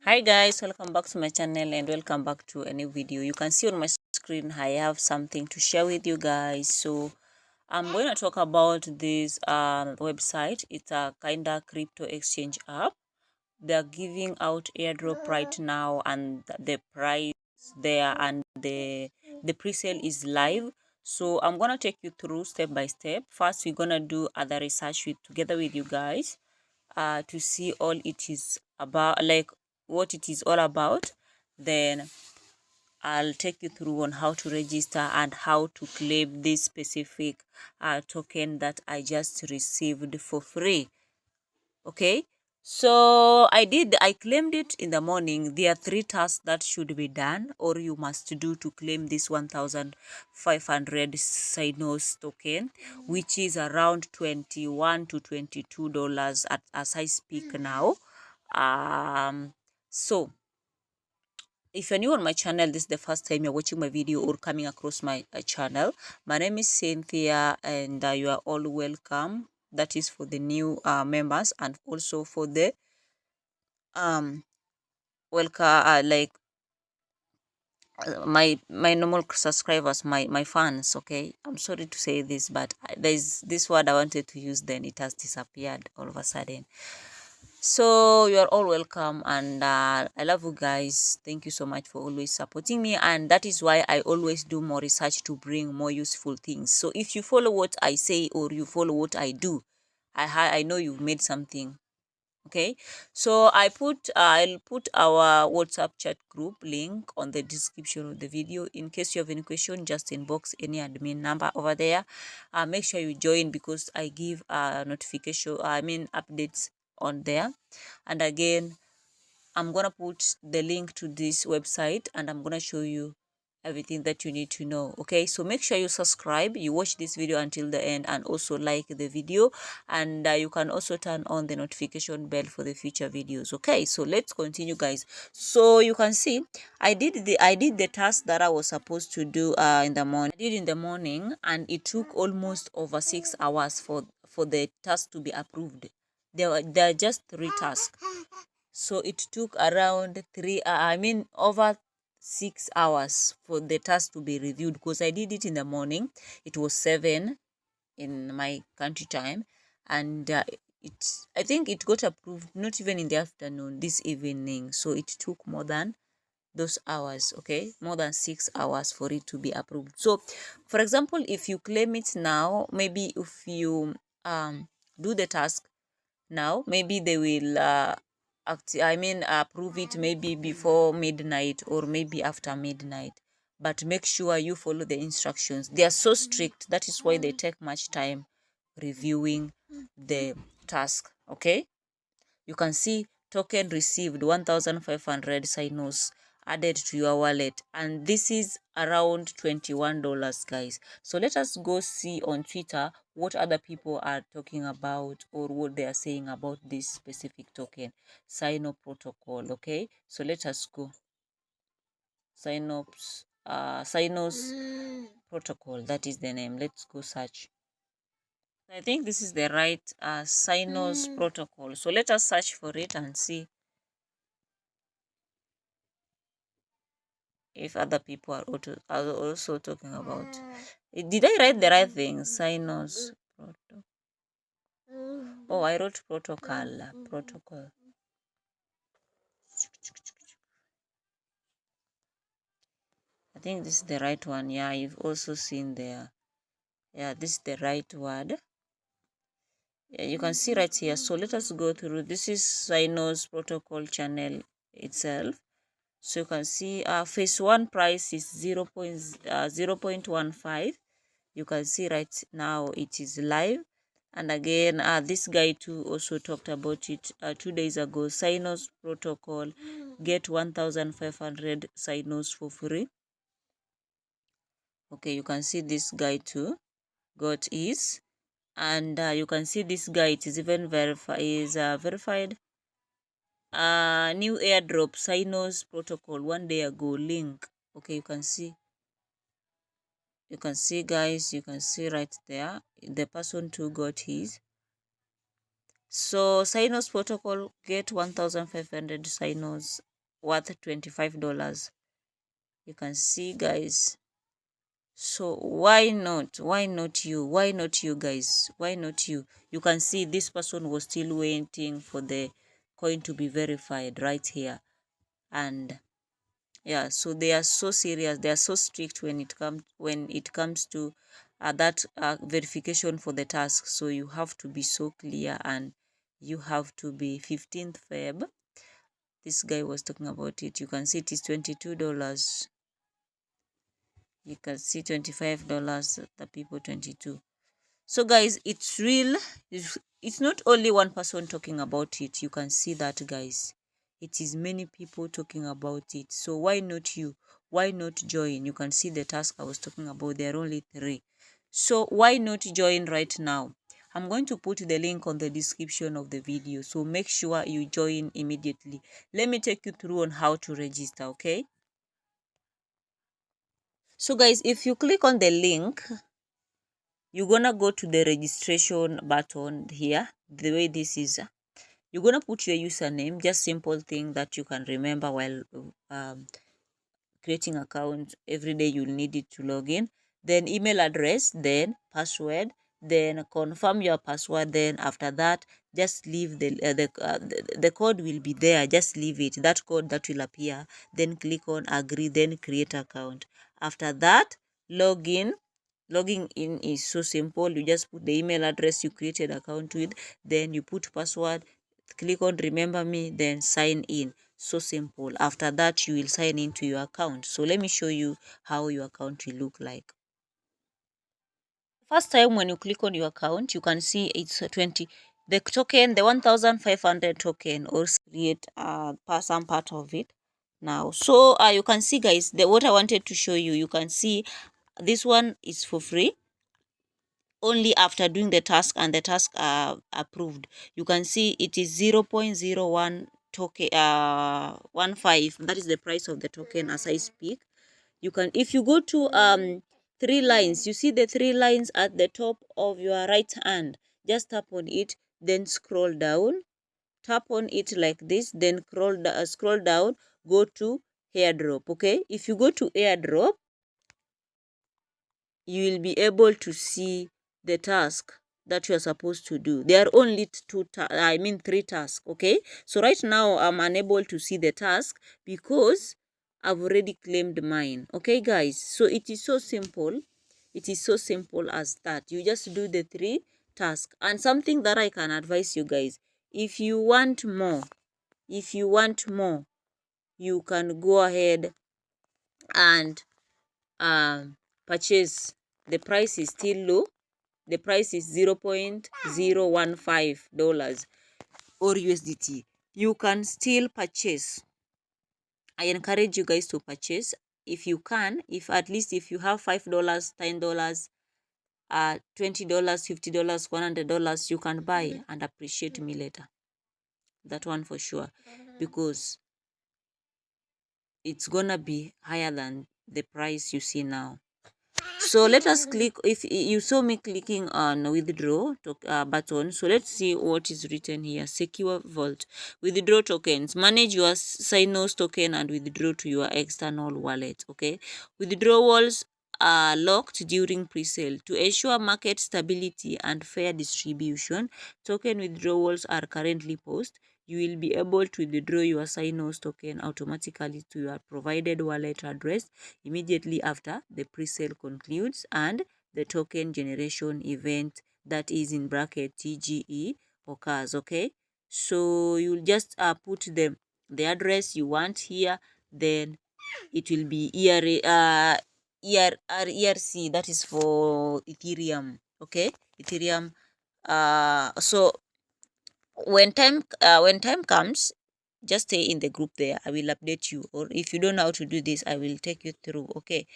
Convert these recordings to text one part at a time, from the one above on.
Hi guys, welcome back to my channel and welcome back to a new video. You can see on my screen I have something to share with you guys. So I'm going to talk about this website. It's a kind of crypto exchange app. They're giving out airdrop right now, and the price there and the pre-sale is live. So I'm gonna take you through step by step. First, we're gonna do other research together with you guys to see all it is about, like what it is all about. Then I'll take you through on how to register and how to claim this specific token that I just received for free. Okay, so I claimed it in the morning. There are 3 tasks that should be done or you must do to claim this 1,500 CYNOS token, which is around $21 to $22 as I speak now. So if you're new on my channel, this is the first time you're watching my video or coming across my channel, my name is Cynthia, and you are all welcome. That is for the new members, and also for the welcome my normal subscribers, my fans. Okay, I'm sorry to say this, but there's this word I wanted to use, then it has disappeared all of a sudden. So you are all welcome, and I love you guys. Thank you so much for always supporting me, and that is why I always do more research to bring more useful things. So if you follow what I say or you follow what I do, I know you've made something. Okay, so I'll put our WhatsApp chat group link on the description of the video. In case you have any question, just inbox any admin number over there. Make sure you join because I give updates on there. And again, I'm gonna put the link to this website and I'm gonna show you everything that you need to know. Okay, so make sure you subscribe, you watch this video until the end, and also like the video, and you can also turn on the notification bell for the future videos. Okay, so let's continue guys. So you can see I did the task that I was supposed to do in the morning. I did in the morning, and it took almost over 6 hours for the task to be approved. There are just 3 tasks, so it took around over 6 hours for the task to be reviewed, because I did it in the morning. It was 7 in my country time, and I think it got approved not even in the afternoon, this evening. So it took more than those hours. Okay, more than 6 hours for it to be approved. So for example, if you claim it now, maybe if you do the task now, maybe they will approve it maybe before midnight or maybe after midnight. But make sure you follow the instructions. They are so strict, that is why they take much time reviewing the task. Okay, you can see token received 1,500 CYNOS added to your wallet, and this is around $21 guys. So let us go see on Twitter what other people are talking about or what they are saying about this specific token, CYNOS protocol. Okay, so let us go. CYNOS protocol, that is the name. Let's go search. I think this is the right CYNOS protocol. So let us search for it and see if other people are also talking about. Did I write the right thing? CYNOS protocol. Oh, I wrote protocol. I think this is the right one. Yeah, you've also seen there. Yeah, this is the right word. Yeah, you can see right here. So let us go through. This is CYNOS protocol channel itself. So you can see phase 1 price is 0.15. You can see right now it is live. And again, this guy too also talked about it 2 days ago. CYNOS protocol, get 1,500 CYNOS for free. Okay, you can see this guy too got his, and you can see this guy, it is even verified. New airdrop CYNOS protocol 1 day ago link. Okay, you can see guys, you can see right there the person too got his. So CYNOS protocol, get 1,500 CYNOS worth $25. You can see, guys. So why not you, why not you guys, why not you? You can see this person was still waiting for the coin to be verified right here. And yeah, so they are so serious, they are so strict when it comes to that verification for the task. So you have to be so clear, and you have to be 15th Feb. This guy was talking about it. You can see it is $22. You can see $25, the people 22. So guys, it's real. It's not only one person talking about it. You can see that, guys. It is many people talking about it. So why not you? Why not join? You can see the task I was talking about. There are only 3. So why not join right now? I'm going to put the link on the description of the video. So make sure you join immediately. Let me take you through on how to register, okay? So guys, if you click on the link, you're gonna go to the registration button here. The way this is, you're gonna put your username, just simple thing that you can remember while creating account. Every day you'll need it to log in. Then email address, then password, then confirm your password. Then after that, just leave the code will be there. Just leave it, that code that will appear. Then click on agree, then create account. After that, log in. Logging in is so simple. You just put the email address you created account with, then you put password, click on remember me, then sign in. So simple. After that, you will sign into your account. So let me show you how your account will look like. First time when you click on your account, you can see it's 20. The token, the 1,500 token, or create some part of it now. So you can see, guys, what I wanted to show you. You can see this one is for free. Only after doing the task and the task approved. You can see it is 0.01 token 15. That is the price of the token as I speak. You can, if you go to 3 lines, you see the 3 lines at the top of your right hand, just tap on it, then scroll down, tap on it like this, then scroll down, go to airdrop. Okay, if you go to airdrop, you will be able to see the task that you are supposed to do. There are only 3 tasks. Okay, so right now I'm unable to see the task because I've already claimed mine. Okay, guys, so it is so simple. It is so simple as that. You just do the 3 tasks. And something that I can advise you guys, if you want more, you can go ahead and purchase. The price is still low. The price is $0.015 or USDT. You can still purchase. I encourage you guys to purchase if you can. If at least if you have $5, $10, $20, $50, $100, you can buy and appreciate me later. That one for sure, because it's gonna be higher than the price you see now. So let us click. If you saw me clicking on withdraw button, so let's see what is written here. Secure vault, withdraw tokens, manage your CYNOS token and withdraw to your external wallet. Okay, withdrawals are locked during pre-sale to ensure market stability and fair distribution. Token withdrawals are currently paused. You will be able to withdraw your CYNOS token automatically to your provided wallet address immediately after the pre-sale concludes and the token generation event, that is in bracket TGE, occurs. Okay, so you'll just put the address you want here, then it will be ERC, that is for Ethereum. Okay, Ethereum. So when time comes, just stay in the group there. I will update you, or if you don't know how to do this, I will take you through. Okay,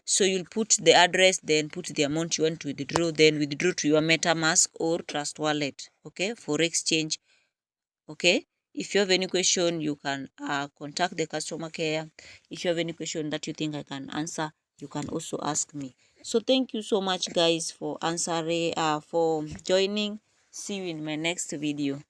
so you'll put the address, then put the amount you want to withdraw, then withdraw to your MetaMask or Trust Wallet. Okay, for exchange. Okay, if you have any question, you can contact the customer care. If you have any question that you think I can answer, you can also ask me. So thank you so much, guys, for answering for joining. See you in my next video.